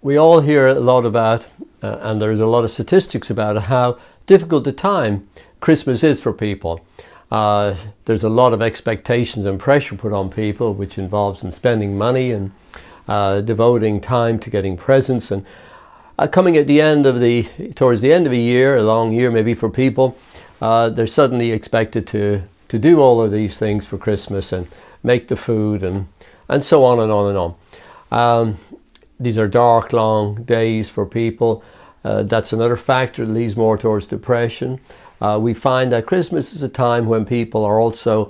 we all hear a lot about, and there's a lot of statistics about how difficult a time Christmas is for people. There's a lot of expectations and pressure put on people, which involves them spending money and devoting time to getting presents. And coming at the end of towards the end of a year, a long year maybe for people, they're suddenly expected to do all of these things for Christmas and make the food and so on and on and on. These are dark, long days for people. That's another factor that leads more towards depression. We find that Christmas is a time when people are also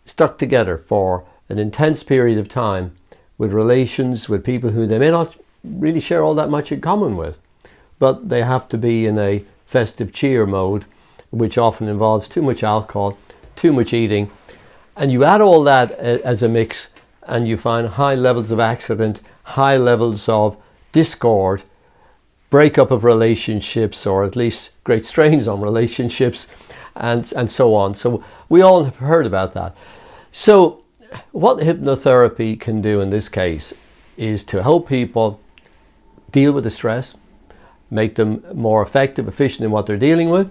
stuck together for an intense period of time with relations, with people who they may not really share all that much in common with, but they have to be in a festive cheer mode, which often involves too much alcohol, too much eating. And you add all that as a mix, and you find high levels of accident, high levels of discord, breakup of relationships, or at least great strains on relationships, and so on. So we all have heard about that. So what hypnotherapy can do in this case is to help people deal with the stress, make them more effective, efficient in what they're dealing with,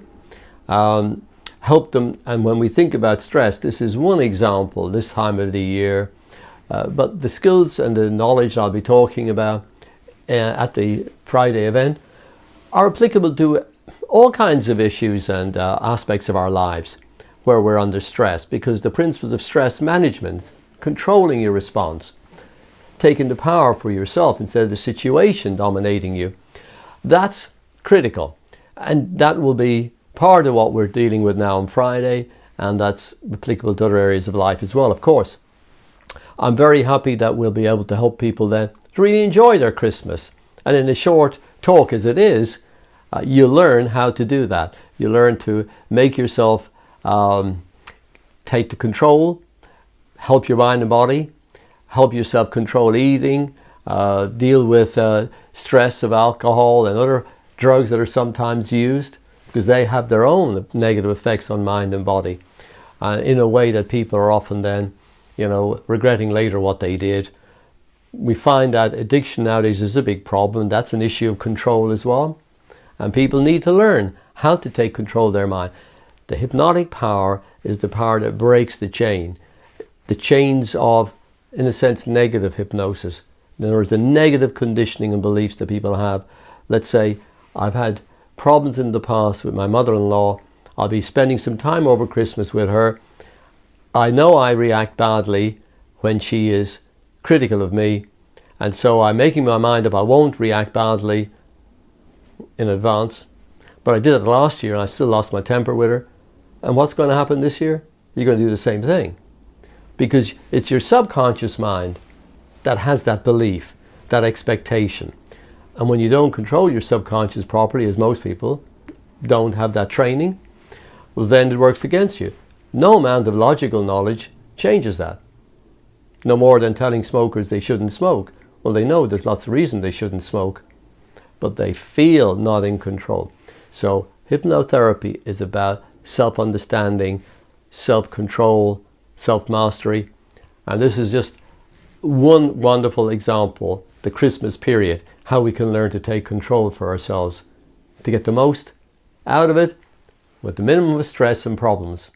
help them. And when we think about stress, this is one example this time of the year, but the skills and the knowledge I'll be talking about at the Friday event are applicable to all kinds of issues and aspects of our lives where we're under stress, because the principles of stress management, controlling your response, taking the power for yourself instead of the situation dominating you, that's critical. And that will be part of what we're dealing with now on Friday, and that's applicable to other areas of life as well, of course. I'm very happy that we'll be able to help people then to really enjoy their Christmas. And in a short talk as it is, you learn how to do that. You learn to make yourself take the control, help your mind and body, help yourself control eating, deal with stress of alcohol and other drugs that are sometimes used, because they have their own negative effects on mind and body, in a way that people are often then, regretting later what they did. We find that addiction nowadays is a big problem. That's an issue of control as well. And people need to learn how to take control of their mind. The hypnotic power is the power that breaks the chains of, in a sense, negative hypnosis. In other words, the negative conditioning and beliefs that people have. Let's say I've had problems in the past with my mother-in-law. I'll be spending some time over Christmas with her. I know I react badly when she is critical of me, and so I'm making my mind up I won't react badly in advance. But I did it last year and I still lost my temper with her. And what's going to happen this year? You're going to do the same thing, because it's your subconscious mind that has that belief, that expectation. And when you don't control your subconscious properly, as most people don't have that training, well, then it works against you. No amount of logical knowledge changes that. No more than telling smokers they shouldn't smoke. Well, they know there's lots of reasons they shouldn't smoke, but they feel not in control. So hypnotherapy is about self-understanding, self-control, self-mastery. And this is just one wonderful example, the Christmas period, how we can learn to take control for ourselves, to get the most out of it with the minimum of stress and problems.